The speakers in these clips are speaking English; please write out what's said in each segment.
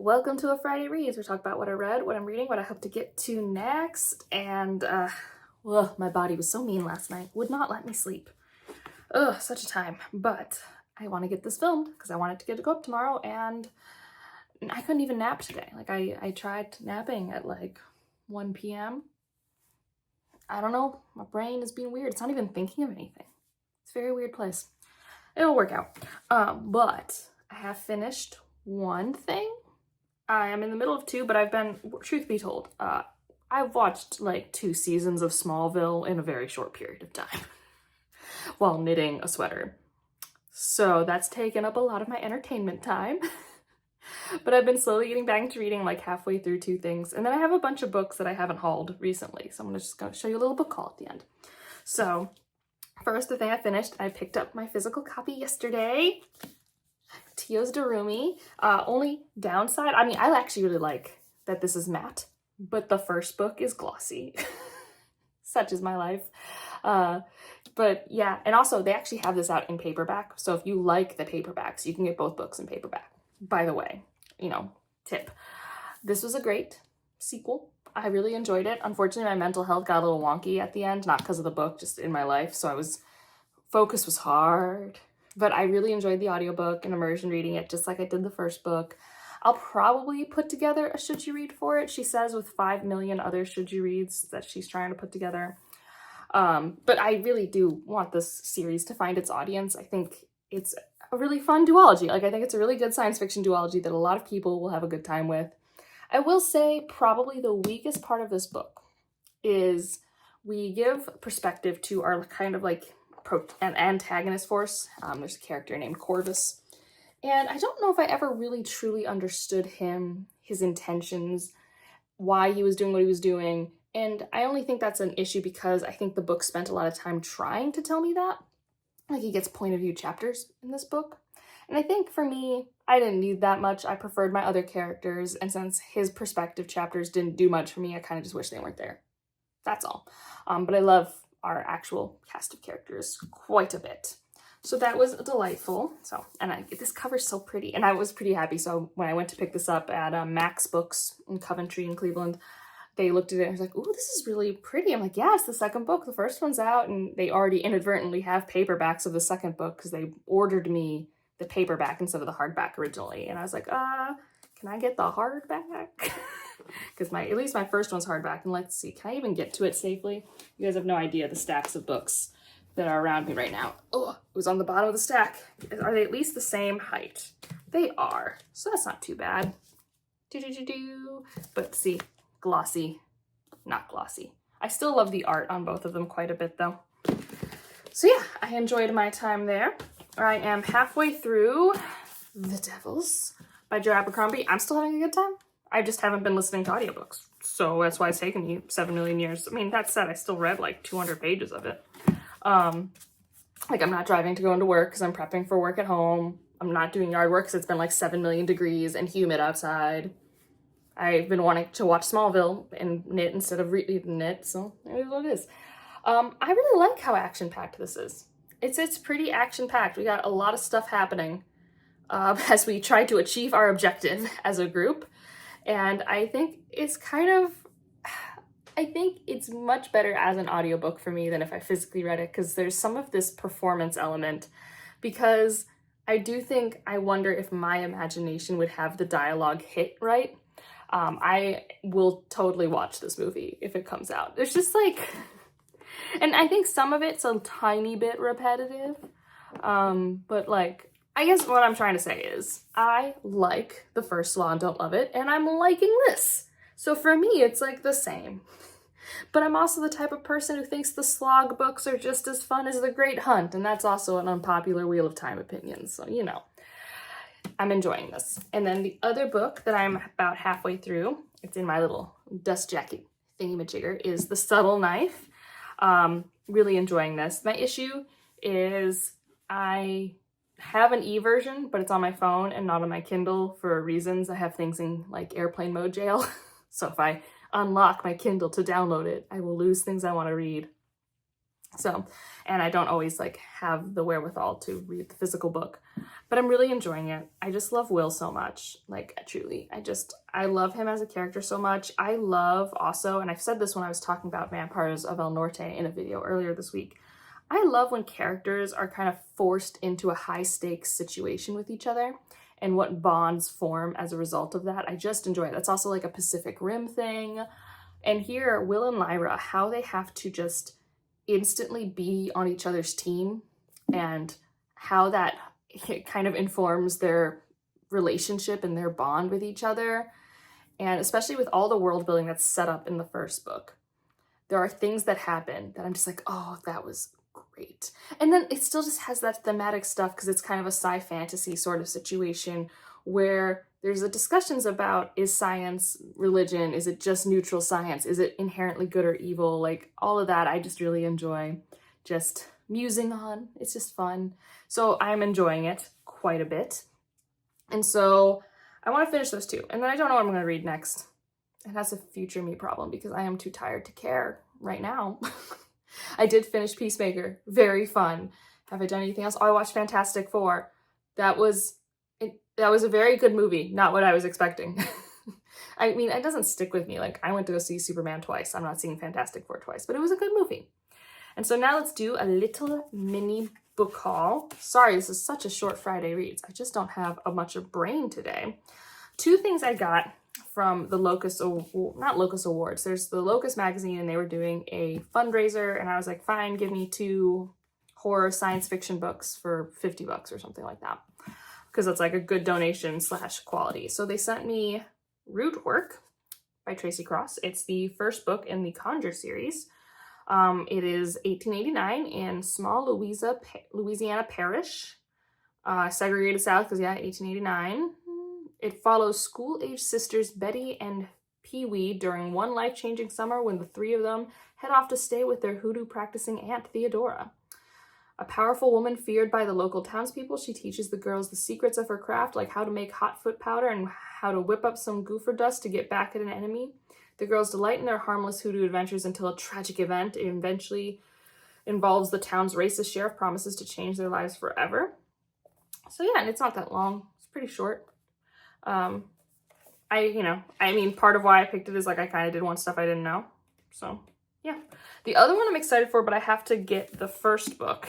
Welcome to a Friday Reads. We talk about what I read, what I'm reading, what I hope to get to next, and well, my body was so mean last night. Would not let me sleep. Ugh, such a time. But I want to get this filmed because I want it to get to go up tomorrow, and I couldn't even nap today. Like I tried napping at like 1 p.m. I don't know. My brain is being weird. It's not even thinking of anything. It's a very weird place. It'll work out. But I have finished one thing. I am in the middle of two, but I've been, truth be told, I've watched like 2 seasons of Smallville in a very short period of time while knitting a sweater. So that's taken up a lot of my entertainment time. But I've been slowly getting back into reading, like halfway through 2 things. And then I have a bunch of books that I haven't hauled recently. So I'm just going to show you a little book haul at the end. So first, the thing I finished, I picked up my physical copy yesterday. Tio's Darumi. Only downside, I mean, I actually really like that this is matte, but the first book is glossy. Such is my life. But yeah, and also they actually have this out in paperback. So if you like the paperbacks, you can get both books in paperback. By the way, tip. This was a great sequel. I really enjoyed it. Unfortunately, my mental health got a little wonky at the end, not because of the book, just in my life. So focus was hard. But I really enjoyed the audiobook and immersion reading it, just like I did the first book. I'll probably put together a should you read for it, she says, with 5 million other should you reads that she's trying to put together. But I really do want this series to find its audience. I think it's a really fun duology. Like, I think it's a really good science fiction duology that a lot of people will have a good time with. I will say probably the weakest part of this book is we give perspective to our kind of like an antagonist force. There's a character named Corvus, and I don't know if I ever really truly understood him, his intentions, why he was doing what he was doing, and I only think that's an issue because I think the book spent a lot of time trying to tell me that. Like, he gets point of view chapters in this book, and I think for me, I didn't need that much. I preferred my other characters, and since his perspective chapters didn't do much for me, I kind of just wish they weren't there. That's all. But I love our actual cast of characters quite a bit. So that was delightful. This cover's so pretty, and I was pretty happy. So when I went to pick this up at Max Books in Coventry in Cleveland, they looked at it and was like, "Ooh, this is really pretty." I'm like, "Yeah, it's the second book. The first one's out," and they already inadvertently have paperbacks of the second book because they ordered me the paperback instead of the hardback originally. And I was like, can I get the hardback? Because at least my first one's hardback. And let's see, can I even get to it safely? You guys have no idea the stacks of books that are around me right now. Oh, it was on the bottom of the stack. Are they at least the same height? They are, so that's not too bad. But see, glossy, not glossy. I still love the art on both of them quite a bit though. So yeah, I enjoyed my time there. I am halfway through The Devils by Joe Abercrombie. I'm still having a good time. I just haven't been listening to audiobooks. So that's why it's taken me 7 million years. I mean, that said, I still read like 200 pages of it. Like, I'm not driving to go into work because I'm prepping for work at home. I'm not doing yard work because it's been like 7 million degrees and humid outside. I've been wanting to watch Smallville and knit instead of knit, so it is what it is. I really like how action-packed this is. It's pretty action-packed. We got a lot of stuff happening as we try to achieve our objective as a group. And I think it's much better as an audiobook for me than if I physically read it, because there's some of this performance element, because I do think I wonder if my imagination would have the dialogue hit right. I will totally watch this movie if it comes out. There's just like, and I think some of it's a tiny bit repetitive, but like, I guess what I'm trying to say is I like the first Law and Don't Love It, and I'm liking this. So for me, it's like the same. But I'm also the type of person who thinks the slog books are just as fun as The Great Hunt, and that's also an unpopular Wheel of Time opinion, so I'm enjoying this. And then the other book that I'm about halfway through, it's in my little dust jacket thingy-majigger, is The Subtle Knife. Really enjoying this. My issue is I have an e-version, but it's on my phone and not on my Kindle for reasons. I have things in like airplane mode jail. So if I unlock my Kindle to download it, I will lose things I want to read. So, and I don't always like have the wherewithal to read the physical book, but I'm really enjoying it. I just love Will so much. Like, truly, I love him as a character so much. I love also, and I've said this when I was talking about Vampires of El Norte in a video earlier this week, I love when characters are kind of forced into a high stakes situation with each other and what bonds form as a result of that. I just enjoy it. That's also like a Pacific Rim thing. And here, Will and Lyra, how they have to just instantly be on each other's team and how that kind of informs their relationship and their bond with each other. And especially with all the world building that's set up in the first book, there are things that happen that I'm just like, oh, that was great. And then it still just has that thematic stuff because it's kind of a sci-fantasy sort of situation where there's a discussions about, is science religion? Is it just neutral science? Is it inherently good or evil? Like, all of that I just really enjoy just musing on. It's just fun. So I'm enjoying it quite a bit. And so I want to finish those two. And then I don't know what I'm going to read next. And that's a future me problem because I am too tired to care right now. I did finish Peacemaker. Very fun. Have I done anything else? Oh, I watched Fantastic Four. That was a very good movie. Not what I was expecting. I mean, it doesn't stick with me. Like, I went to go see Superman twice. I'm not seeing Fantastic Four twice, but it was a good movie. And so now let's do a little mini book haul. Sorry, this is such a short Friday reads. I just don't have much of brain today. Two things I got from the not Locus Awards. There's the Locus magazine and they were doing a fundraiser and I was like, fine, give me 2 horror science fiction books for $50 or something like that. Because it's like a good donation / quality. So they sent me Root Work by Tracy Cross. It's the first book in the Conjure series. It is 1889 in small Louisiana parish, segregated South, because yeah, 1889. It follows school-age sisters Betty and Pee-wee during one life-changing summer when the 3 of them head off to stay with their hoodoo-practicing Aunt Theodora. A powerful woman feared by the local townspeople, she teaches the girls the secrets of her craft, like how to make hot foot powder and how to whip up some goofer dust to get back at an enemy. The girls delight in their harmless hoodoo adventures until a tragic event eventually involves the town's racist sheriff promises to change their lives forever. So yeah, and it's not that long. It's pretty short. I mean, part of why I picked it is like I kind of did want stuff I didn't know. So yeah. The other one I'm excited for, but I have to get the first book,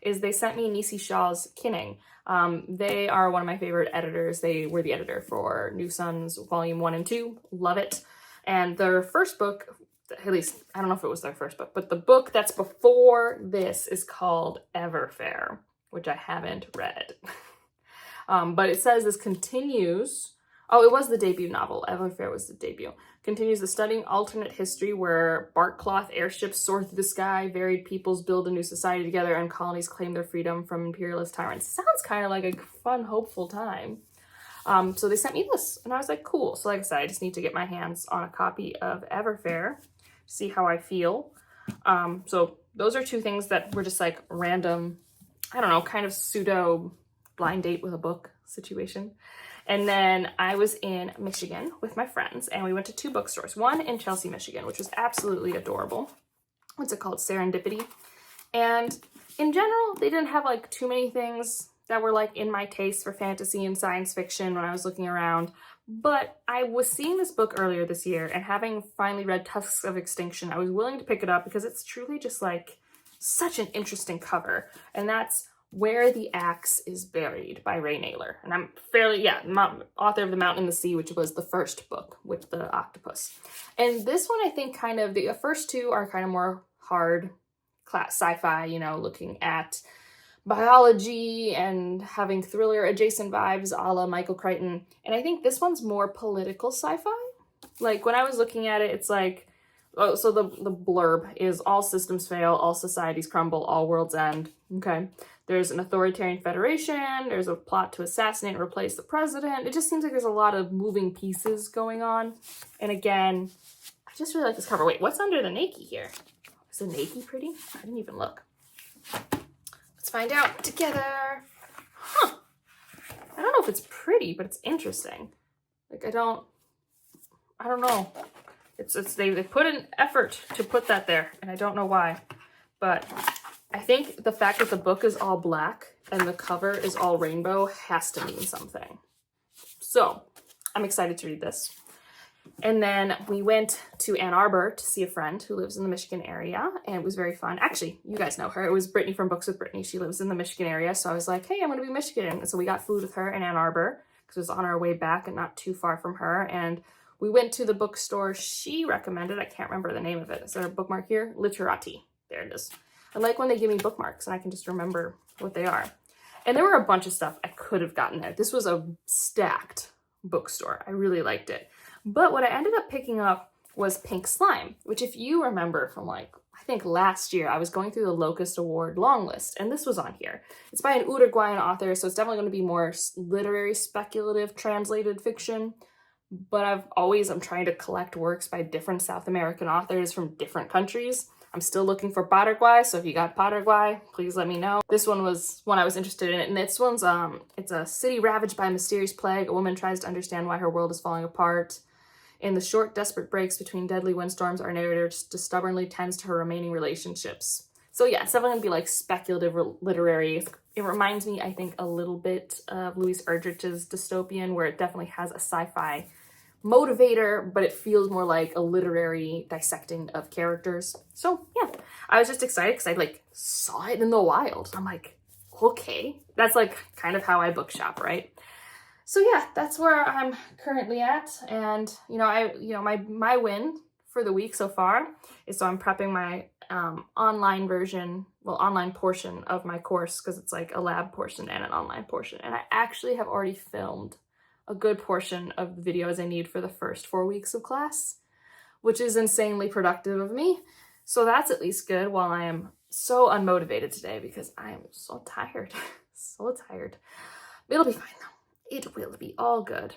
is they sent me Nisi Shaw's Kinning. They are one of my favorite editors. They were the editor for New Sons Volume 1 and 2. Love it. And their first book, at least, I don't know if it was their first book, but the book that's before this is called Everfair, which I haven't read. But it says this continues... Oh, it was the debut novel. Everfair was the debut. Continues the stunning alternate history where bark cloth airships soar through the sky, varied peoples build a new society together, and colonies claim their freedom from imperialist tyrants. Sounds kind of like a fun, hopeful time. So they sent me this, and I was like, cool. So like I said, I just need to get my hands on a copy of Everfair, see how I feel. So those are 2 things that were just like random, I don't know, kind of pseudo blind date with a book situation. And then I was in Michigan with my friends and we went to 2 bookstores. One in Chelsea, Michigan, which was absolutely adorable. What's it called? Serendipity. And in general, they didn't have like too many things that were like in my taste for fantasy and science fiction when I was looking around. But I was seeing this book earlier this year and having finally read Tusks of Extinction, I was willing to pick it up because it's truly just like such an interesting cover. And that's Where the Axe is Buried by Ray Naylor. And I'm author of The Mountain and the Sea, which was the first book with the octopus. And this one, I think kind of, the first 2 are kind of more hard class sci-fi, you know, looking at biology and having thriller adjacent vibes a la Michael Crichton. And I think this one's more political sci-fi. Like when I was looking at it, it's like, oh, so the blurb is all systems fail, all societies crumble, all worlds end. Okay. There's an authoritarian federation. There's a plot to assassinate and replace the president. It just seems like there's a lot of moving pieces going on. And again, I just really like this cover. Wait, what's under the Nike here? Is the Nike pretty? I didn't even look. Let's find out together. Huh. I don't know if it's pretty, but it's interesting. Like, I don't know. They put an effort to put that there, and I don't know why. but I think the fact that the book is all black and the cover is all rainbow has to mean something. So I'm excited to read this. And then we went to Ann Arbor to see a friend who lives in the Michigan area, and it was very fun. Actually, you guys know her. It was Brittany from Books with Brittany. She lives in the Michigan area, so I was like, hey, I'm going to be in Michigan. And so we got food with her in Ann Arbor because it was on our way back and not too far from her. And we went to the bookstore she recommended. I can't remember the name of it. Is there a bookmark here? Literati. There it is. I like when they give me bookmarks and I can just remember what they are. And there were a bunch of stuff I could have gotten there. This was a stacked bookstore. I really liked it. But what I ended up picking up was Pink Slime, which if you remember from like, I think last year, I was going through the Locust Award long list, and this was on here. It's by an Uruguayan author, so it's definitely going to be more literary, speculative, translated fiction. But I'm trying to collect works by different South American authors from different countries. I'm still looking for Paraguay, so if you got Paraguay, please let me know. This one was one I was interested in, and this one's, it's a city ravaged by a mysterious plague. A woman tries to understand why her world is falling apart. In the short, desperate breaks between deadly windstorms, our narrator just stubbornly tends to her remaining relationships. So yeah, it's definitely gonna be like speculative literary. It reminds me, I think, a little bit of Louise Erdrich's Dystopian, where it definitely has a sci-fi motivator, but it feels more like a literary dissecting of characters. So yeah, I was just excited because I like saw it in the wild. I'm like, okay, that's like kind of how I bookshop, right? So yeah, that's where I'm currently at. And my win for the week so far is, so I'm prepping my online portion of my course, because it's like a lab portion and an online portion. And I actually have already filmed a good portion of the videos I need for the first 4 weeks of class, which is insanely productive of me. So that's at least good, while I am so unmotivated today because I am so tired. So tired. It'll be fine though. It will be all good.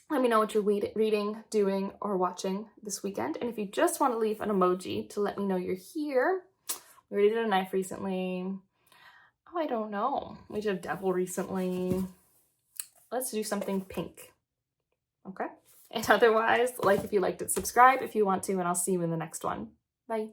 Let me know what you're reading, doing, or watching this weekend. And if you just want to leave an emoji to let me know you're here. We already did a knife recently. Oh, I don't know. We did a devil recently. Let's do something pink. Okay? And otherwise, like if you liked it, subscribe if you want to, and I'll see you in the next one. Bye.